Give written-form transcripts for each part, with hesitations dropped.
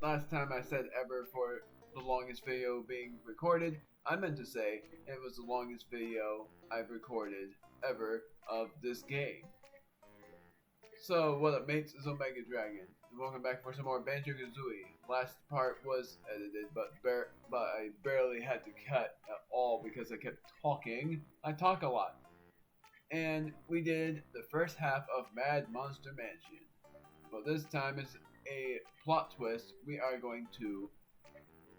last time I said ever for the longest video being recorded, I meant to say it was the longest video I've recorded ever of this game. So, what up mates, it's Omega Dragon, and welcome back for some more Banjo-Kazooie. Last part was edited, but I barely had to cut at all because I kept talking. I talk a lot. And we did the first half of Mad Monster Mansion. But this time is a plot twist. We are going to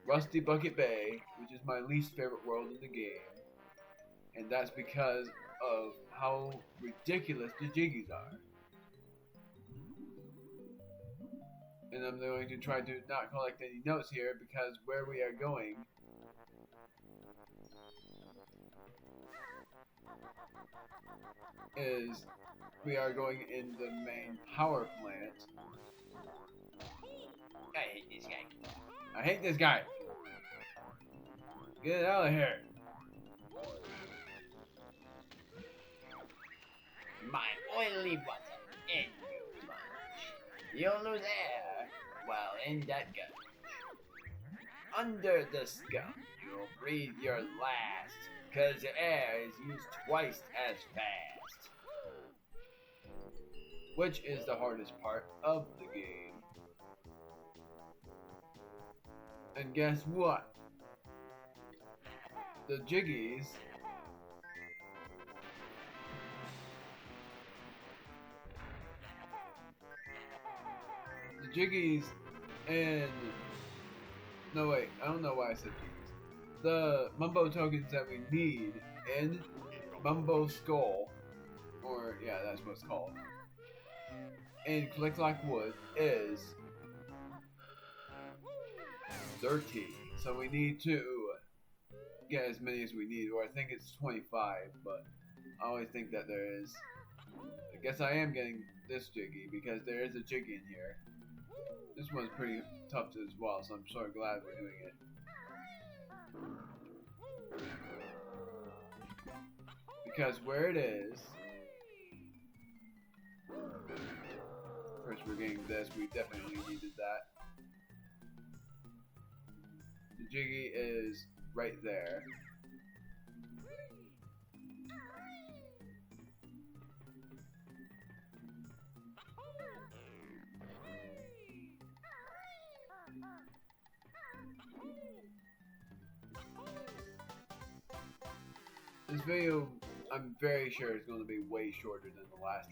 Rusty Bucket Bay, which is my least favorite world in the game. And that's because of how ridiculous the Jiggies are. And I'm going to try to not collect any notes here because where we are going is we are going in the main power plant. I hate this guy. I hate this guy. Get out of here. My oily bottom in you plunge. You'll lose air while in that gulch. Under the scum, you'll breathe your last, 'cause the air is used twice as fast. Which is the hardest part of the game. And guess what? The Jiggies and no wait, I don't know why I said Jiggies. The Mumbo tokens that we need in Mumbo Skull, or yeah, that's what it's called, in Click Like Wood is 30. So we need to get as many as we need, or I think it's 25, but I always think that there is. I guess I am getting this Jiggy because there is a Jiggy in here. This one's pretty tough as well, so I'm so glad we're doing it. Because where it is, first we're getting this, we definitely needed that. The Jiggy is right there. This video, I'm very sure, is going to be way shorter than the last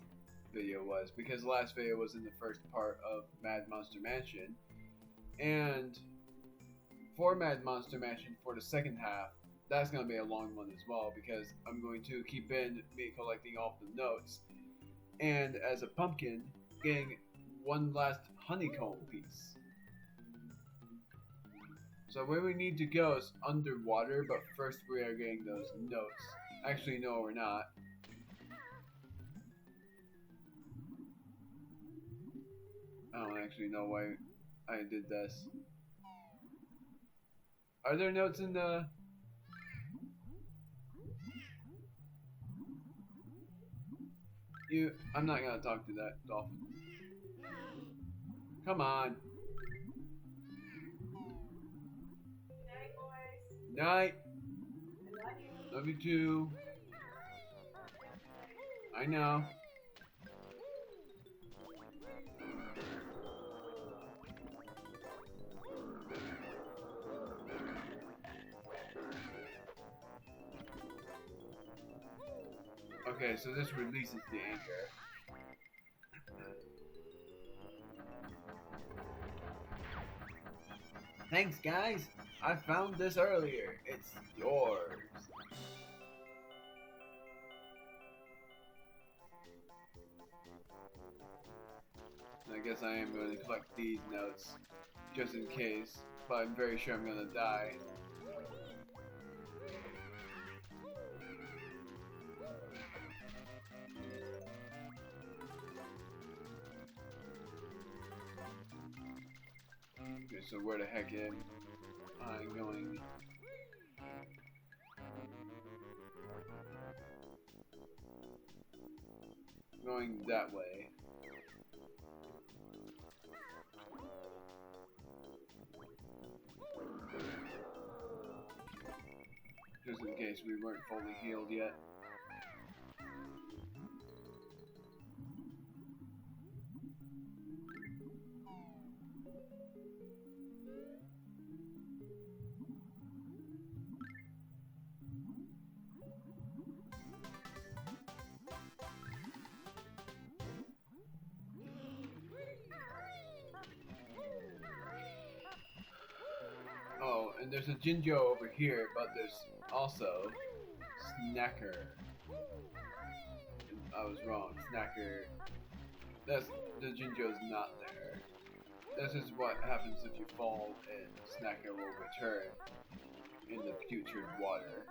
video was, because the last video was in the first part of Mad Monster Mansion, and for Mad Monster Mansion, for the second half, that's going to be a long one as well, because I'm going to keep in me collecting all the notes, and as a pumpkin, getting one last honeycomb piece. So where we need to go is underwater, but first we are getting those notes. Actually, no, we're not. I don't actually know why I did this. Are there notes in the... I'm not gonna talk to that dolphin. Come on. Night. Love you too. I know. Okay, so this releases the anchor. Thanks, guys. I found this earlier. It's yours. I guess I am going to collect these notes just in case, but I'm very sure I'm going to die. Okay, so where the heck am I going? Going that way. just in case we weren't fully healed yet. Oh, and there's a Jinjo over here, but there's also Snacker. I was wrong. Snacker. That's the Jinjo's not there. This is what happens if you fall, and Snacker will return in the putrid water.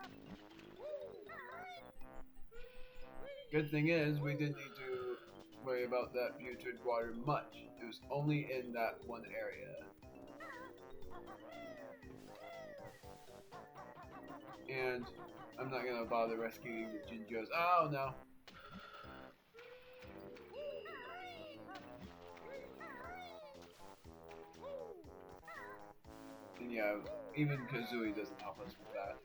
Good thing is, we didn't need to worry about that putrid water much. It was only in that one area. And I'm not gonna bother rescuing the Jinjos. Oh no! And yeah, even Kazooie doesn't help us with that.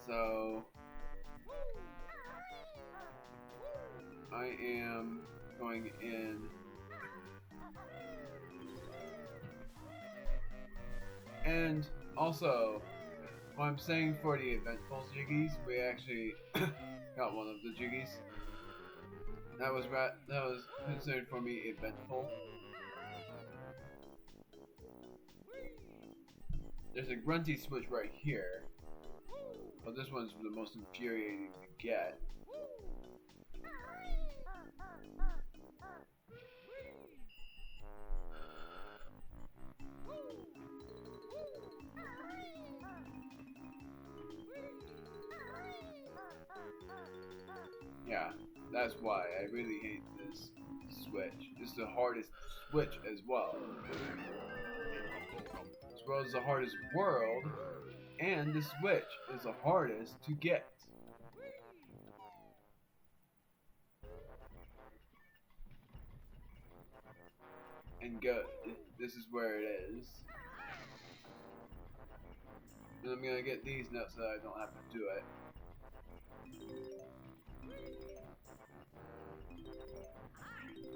So I am going in. And also, what I'm saying for the eventful Jiggies, we actually got one of the Jiggies. That was considered for me eventful. There's a grunty switch right here, but this one's the most infuriating to get. Yeah, that's why I really hate this switch. It's the hardest switch as well. As well as the hardest world, and the switch is the hardest to get. And good. This is where it is. And I'm gonna get these nuts so that I don't have to do it.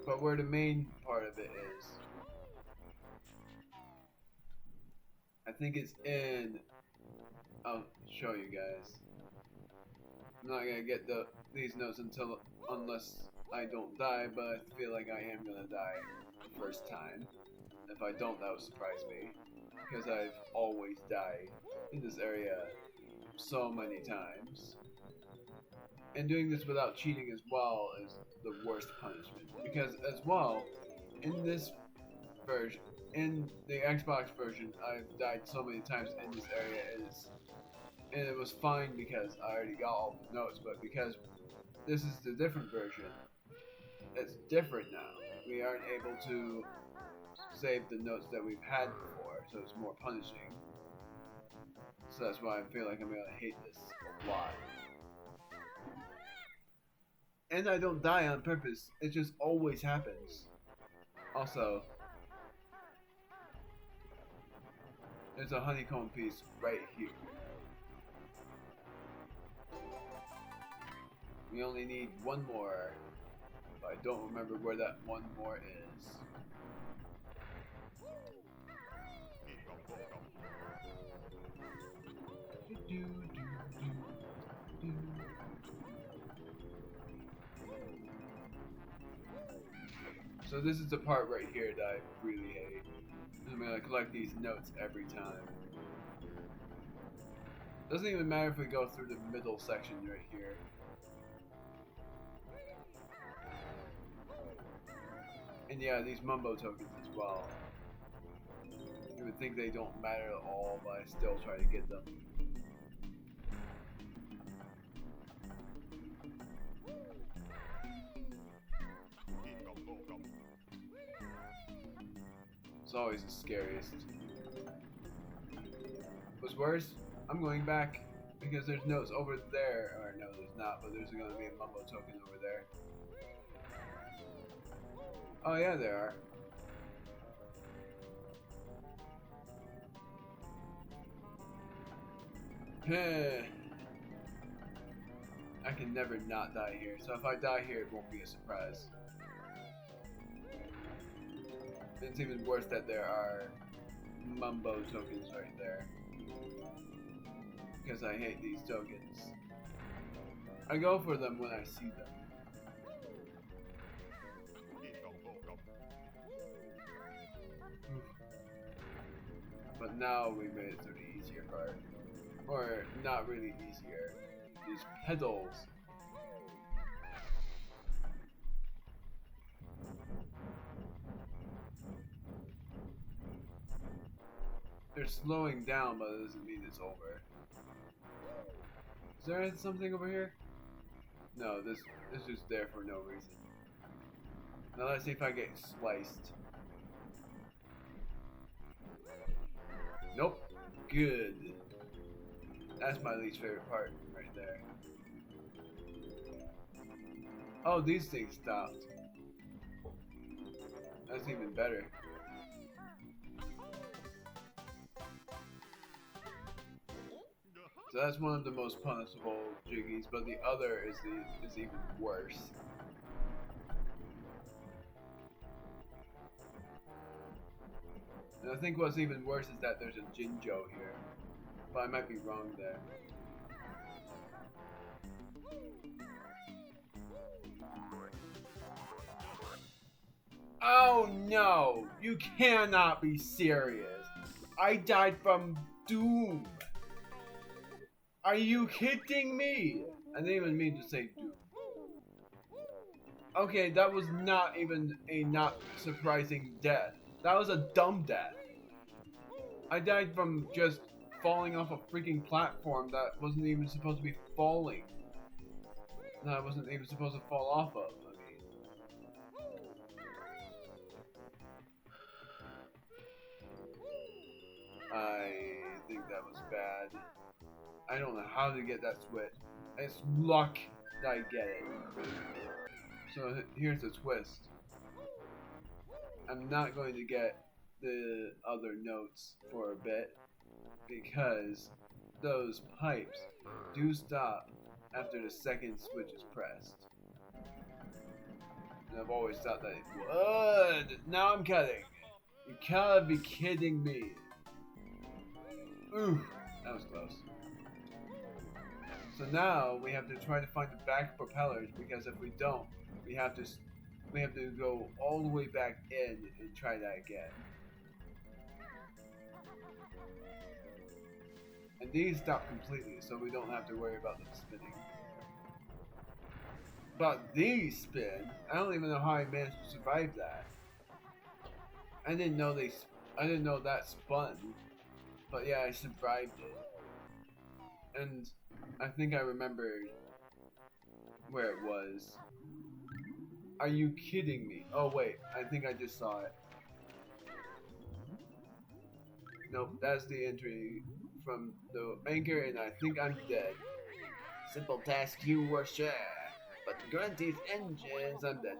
But where the main part of it is, I think it's in. I'll show you guys. I'm not gonna get these notes unless I don't die, but I feel like I am gonna die the first time. If I don't, that would surprise me, because I've always died in this area so many times. And doing this without cheating as well is the worst punishment. Because as well, in this version, in the Xbox version, I've died so many times in this area, and it was fine because I already got all the notes, but because this is the different version, it's different now. We aren't able to save the notes that we've had before, so it's more punishing. So that's why I feel like I'm gonna hate this a lot. And I don't die on purpose, it just always happens. Also, there's a honeycomb piece right here. We only need one more, but I don't remember where that one more is. So this is the part right here that I really hate. I'm gonna collect these notes every time. Doesn't even matter if we go through the middle section right here. And yeah, these mumbo tokens as well. You would think they don't matter at all, but I still try to get them. It's always the scariest. What's worse, I'm going back because there's notes over there. Or no, there's not, but there's going to be a mumbo token over there. Oh yeah, there are. I can never not die here, so if I die here, it won't be a surprise. It's even worse that there are mumbo tokens right there. Because I hate these tokens. I go for them when I see them. But now we made it through the easier part. Or, not really easier. These pedals. They're slowing down, but it doesn't mean it's over. Is there something over here? No, this is just there for no reason. Now let's see if I get sliced. Nope. Good. That's my least favorite part right there. Oh, these things stopped. That's even better. So that's one of the most punishable jiggies, but the other is even worse. And I think what's even worse is that there's a Jinjo here. But I might be wrong there. Oh no! You cannot be serious! I died from Doom! Are you kidding me? I didn't even mean to say Doom. Okay, that was not even a not surprising death. That was a dumb death. I died from just falling off a freaking platform that wasn't even supposed to be falling. That I wasn't even supposed to fall off of. I think that was bad. I don't know how to get that switch. It's luck that I get it. So here's the twist. I'm not going to get the other notes for a bit because those pipes do stop after the second switch is pressed. And I've always thought that it would. Now I'm cutting. You gotta be kidding me. Ooh, that was close. So now we have to try to find the back propellers because if we don't, we have to go all the way back in and try that again. And these stop completely, so we don't have to worry about them spinning. But these spin. I don't even know how I managed to survive that. I didn't know that spun. But yeah, I survived it. And I think I remembered where it was. Are you kidding me? Oh wait, I think I just saw it. Nope, that's the entry from the anchor, and I think I'm dead. Simple task you were sure, but Grunty's engines, I'm dead.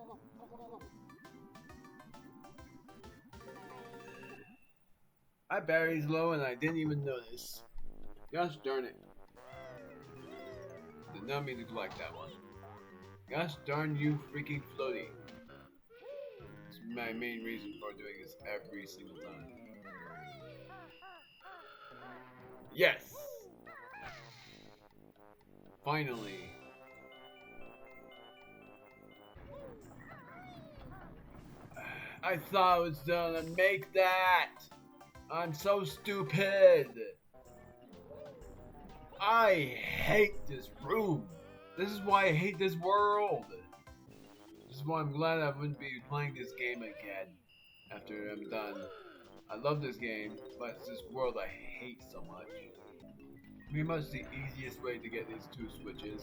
My battery's low and I didn't even notice. Gosh darn it. Did not mean to collect that one. Gosh darn you freaking floaty. It's my main reason for doing this every single time. Yes! Finally. I thought I was gonna make that! I'm so stupid! I hate this room! This is why I hate this world! This is why I'm glad I wouldn't be playing this game again after I'm done. I love this game, but it's this world I hate so much. Pretty much the easiest way to get these two switches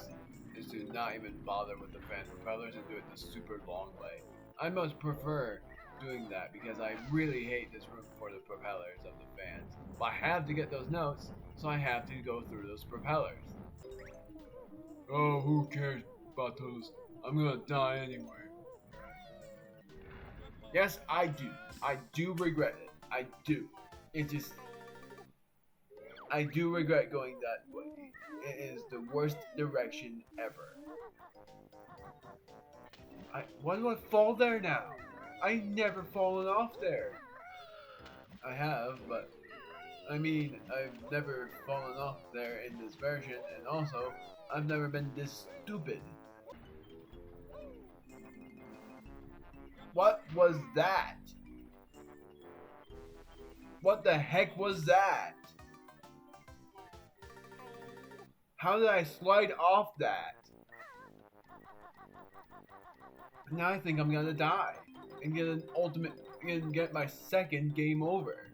is to not even bother with the fan propellers and do it the super long way. I much prefer doing that because I really hate this room for the propellers of the fans. But I have to get those notes, so I have to go through those propellers. Oh, who cares about those? I'm gonna die anyway. Yes, I do. I do regret it. I do. It just... I do regret going that way. It is the worst direction ever. Why do I fall there now? I never fallen off there. I have, but I mean, I've never fallen off there in this version, and also, I've never been this stupid. What was that? What the heck was that? How did I slide off that? Now I think I'm gonna die and get my second game over.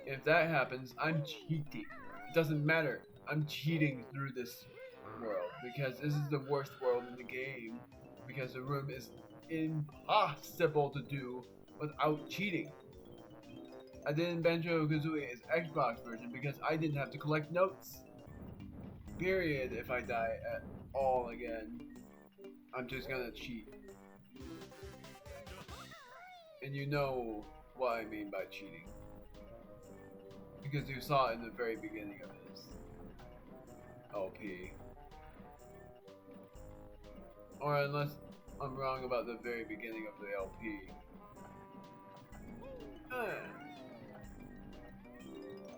If that happens, I'm cheating. It doesn't matter. I'm cheating through this world because this is the worst world in the game. Because the room is impossible to do without cheating. I did in Banjo-Kazooie's Xbox version because I didn't have to collect notes. Period. If I die at all again, I'm just gonna cheat. And you know what I mean by cheating. Because you saw it in the very beginning of this LP. Or unless I'm wrong about the very beginning of the LP.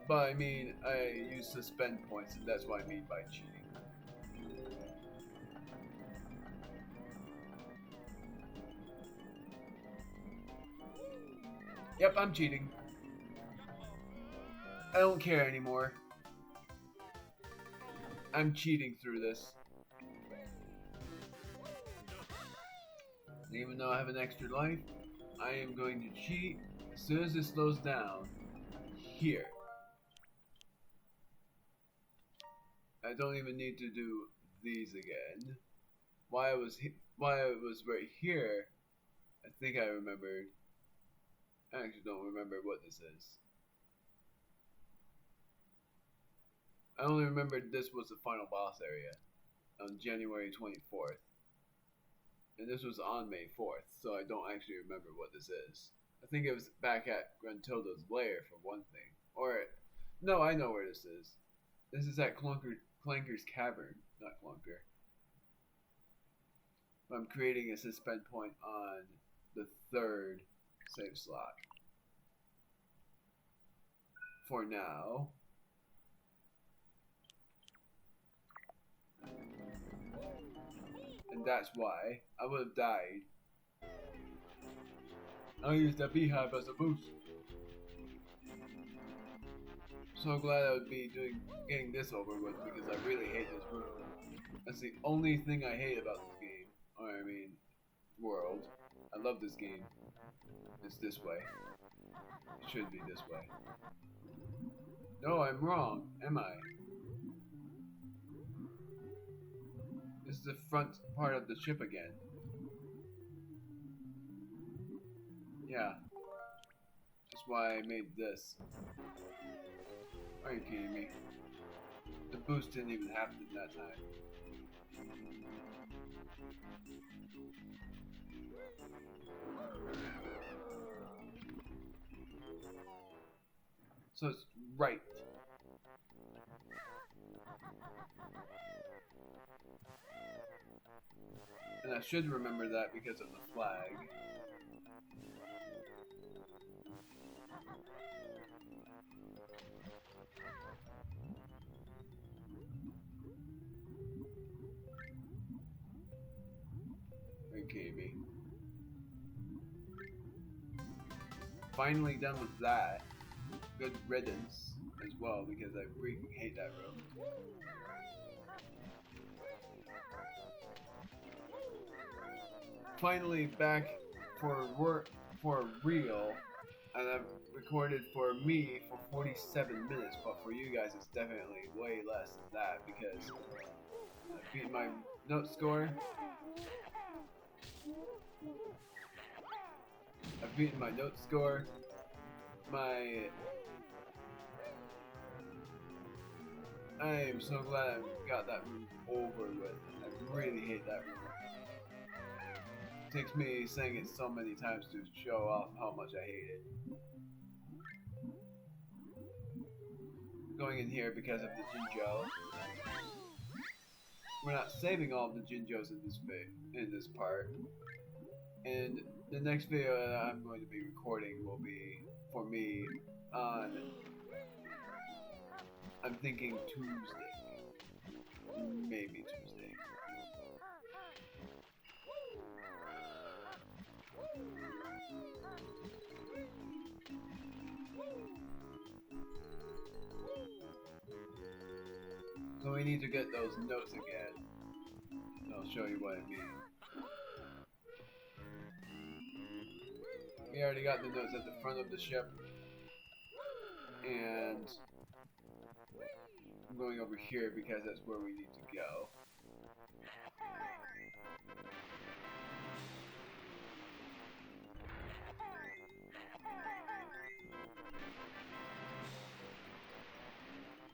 But I mean, I use suspend points, and that's what I mean by cheating. Yep, I'm cheating. I don't care anymore. I'm cheating through this. And even though I have an extra life, I am going to cheat as soon as it slows down. Here. I don't even need to do these again. Why it was right here, I think I remembered. I actually don't remember what this is. I only remembered this was the final boss area on January 24th. And this was on May 4th, so I don't actually remember what this is. I think it was back at Gruntilda's lair for one thing. Or, no, I know where this is. This is at Clanker's Cavern, not Clunker. I'm creating a suspend point on the third save slot. For now. And that's why I would have died. I'll use that beehive as a boost. So glad I would be getting this over with because I really hate this room. That's the only thing I hate about this game. Or I mean, world. I love this game. It's this way. It should be this way. No, I'm wrong, am I? This is the front part of the ship again. Yeah. That's why I made this. Are you kidding me? The boost didn't even happen that time. So it's right. And I should remember that because of the flag. Okay, me. Finally done with that. Good riddance as well because I freaking hate that room. Finally back for work for real, and I've recorded for me for 47 minutes, but for you guys it's definitely way less than that because I beat my note score. I've beaten my note score. I am so glad I got that room over with. I really hate that room. It takes me saying it so many times to show off how much I hate it. going in here because of the Jinjo. We're not saving all of the Jinjos in this part. And the next video that I'm going to be recording will be for me on, I'm thinking Tuesday. Maybe Tuesday. So we need to get those notes again. I'll show you what I mean. We already got the notes at the front of the ship. And I'm going over here because that's where we need to go.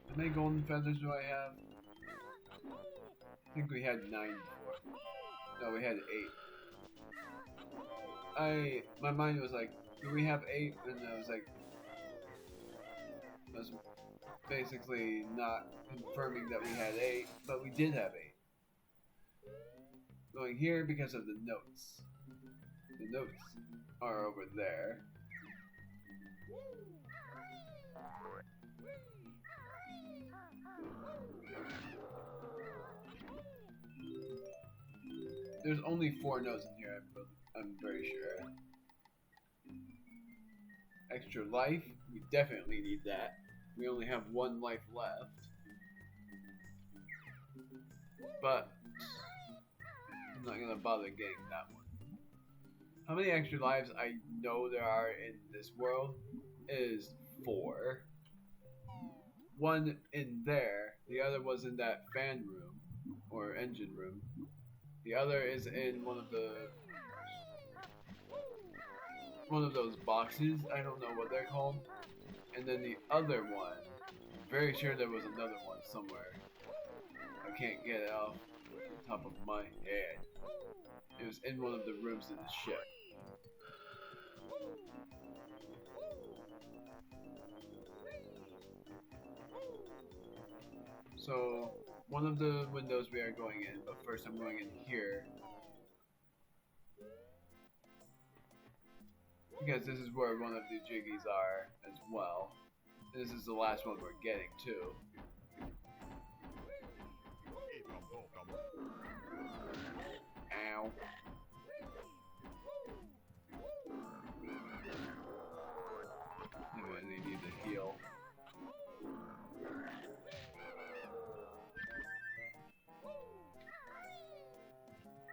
How many golden feathers do I have? I think we had 9 before. No, we had 8. My mind was like, do we have 8? And I was like, I was basically not confirming that we had 8, but we did have 8. Going here because of the notes. The notes are over there. There's only 4 notes in here, I'm very sure. Extra life, we definitely need that. We only have 1 life left. But I'm not gonna bother getting that one. How many extra lives I know there are in this world is 4. 1 in there, the other was in that fan room, or engine room. The other is in one of those boxes. I don't know what they're called. And then the other one, very sure there was another one somewhere. I can't get it off the top of my head. It was in one of the rooms in the ship. So, one of the windows we are going in, but first I'm going in here. Because this is where one of the jiggies are as well. This is the last one we're getting too. Ow. Maybe I need to heal.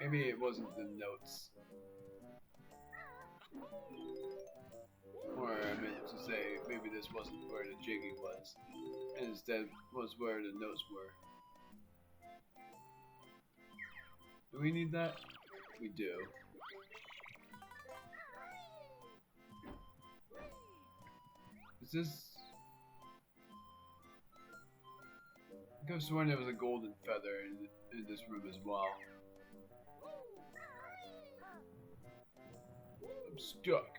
Maybe it wasn't the notes. Or I meant to say, maybe this wasn't where the jiggy was, and instead was where the notes were. Do we need that? We do. Is this... I could have sworn there was a golden feather in this room as well. I'm stuck.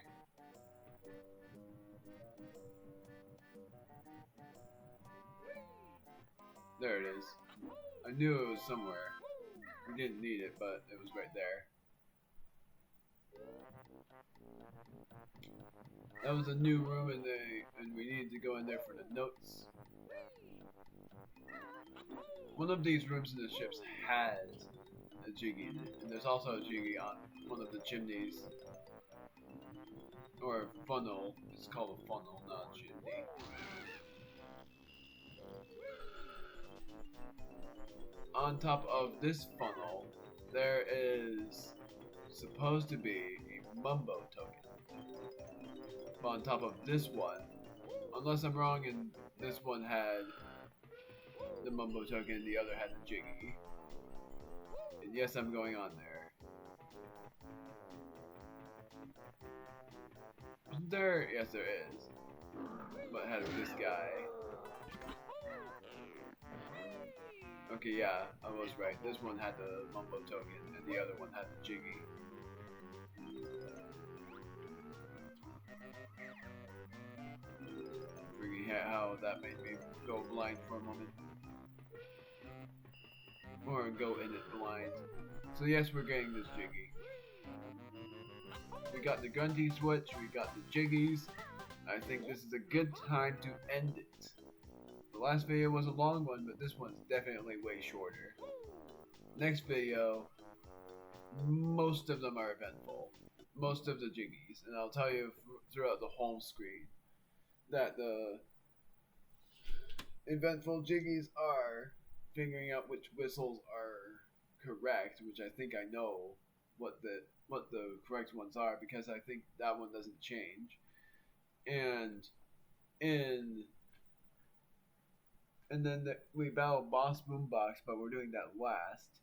There it is. I knew it was somewhere. We didn't need it, but it was right there. That was a new room, and we needed to go in there for the notes. One of these rooms in the ships has a jiggy in it, and there's also a jiggy on one of the chimneys. Or a funnel. It's called a funnel, not a chimney. On top of this funnel, there is supposed to be a Mumbo token. But on top of this one, unless I'm wrong and this one had the Mumbo token and the other had the jiggy. And yes, I'm going on there. Isn't there? Yes, there is. But had this guy. Okay, yeah, I was right. This one had the Mumbo token, and the other one had the jiggy. Freaking how know, that made me go blind for a moment. Or go in it blind. So yes, we're getting this Jiggy. We got the Grunty switch, we got the Jiggies. I think this is a good time to end it. The last video was a long one, but this one's definitely way shorter. Next video, most of them are eventful. Most of the Jiggies. And I'll tell you throughout the home screen that the eventful Jiggies are figuring out which whistles are correct, which I think I know what the correct ones are because I think that one doesn't change. And then we battle Boss Boombox, but we're doing that last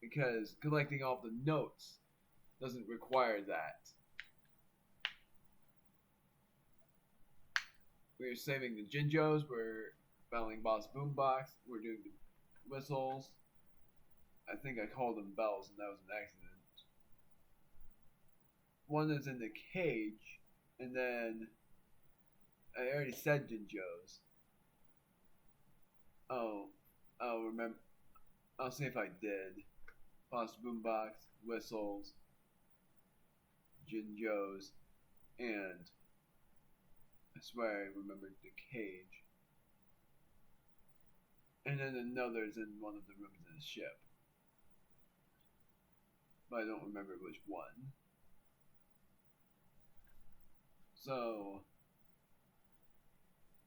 because collecting all the notes doesn't require that. We're saving the Jinjos, we're battling Boss Boombox, we're doing the whistles. I think I called them bells and that was an accident. One is in the cage, and then I already said Jinjos. Oh, I'll remember. I'll see if I did. Boss Boombox, whistles, Jinjos, and I swear I remembered the cage. And then another's in one of the rooms in the ship. But I don't remember which one. So,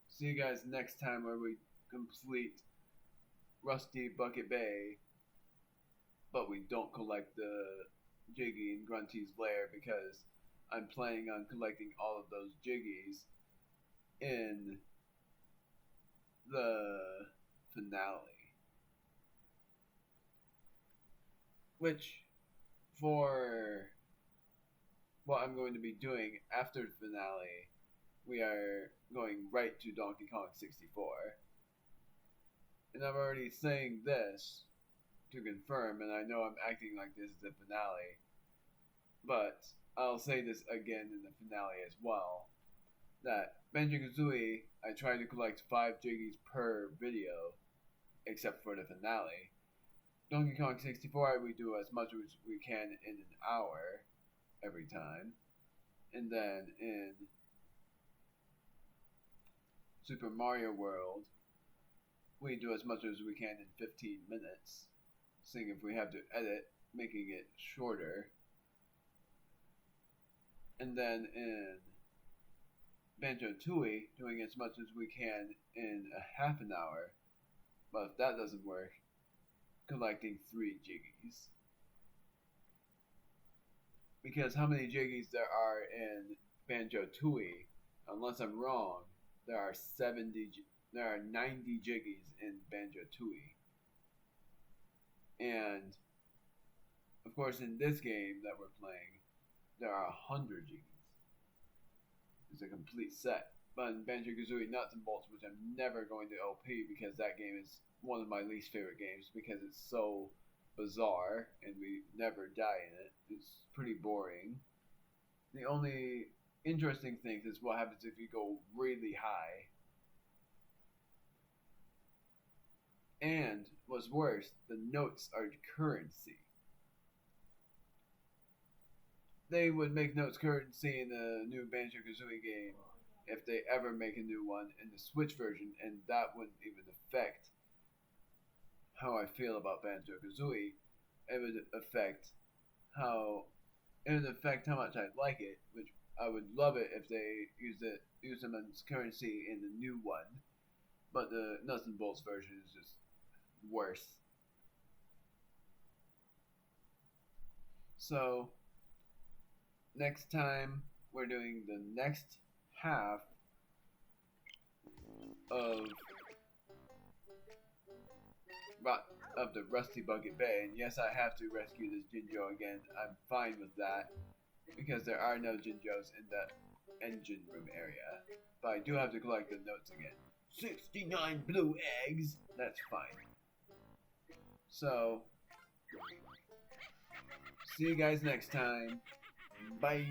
see you guys next time where we complete Rusty Bucket Bay, but we don't collect the Jiggy in Grunty's lair because I'm planning on collecting all of those Jiggies in the finale. Which, for what I'm going to be doing after the finale, we are going right to Donkey Kong 64. And I'm already saying this to confirm, and I know I'm acting like this is the finale, but I'll say this again in the finale as well, that Banjo-Kazooie, I try to collect 5 Jiggies per video, except for the finale. Donkey Kong 64, we do as much as we can in an hour every time. And then in Super Mario World, we do as much as we can in 15 minutes. Seeing if we have to edit, making it shorter. And then in Banjo-Tooie, doing as much as we can in a half an hour. But if that doesn't work, collecting 3 Jiggies. Because how many Jiggies there are in Banjo-Tooie, unless I'm wrong, there are 90 Jiggies in Banjo-Tooie. And, of course, in this game that we're playing, there are 100 Jiggies. It's a complete set. But in Banjo-Kazooie Nuts and Bolts, which I'm never going to LP because that game is one of my least favorite games because it's so bizarre and we never die in it. It's pretty boring. The only interesting thing is what happens if you go really high. And what's worse, the notes are currency. They would make notes currency in the new Banjo-Kazooie game if they ever make a new one in the Switch version, and that wouldn't even affect how I feel about Banjo-Kazooie. It would affect how much I like it, which I would love it if they use them as currency in the new one. But the Nuts and Bolts version is just worse. So next time we're doing the next half of the Rusty Bucket Bay, and yes, I have to rescue this Jinjo again. I'm fine with that because there are no Jinjos in the engine room area, but I do have to collect the notes again. 69 blue eggs. That's fine. So see you guys next time. Bye.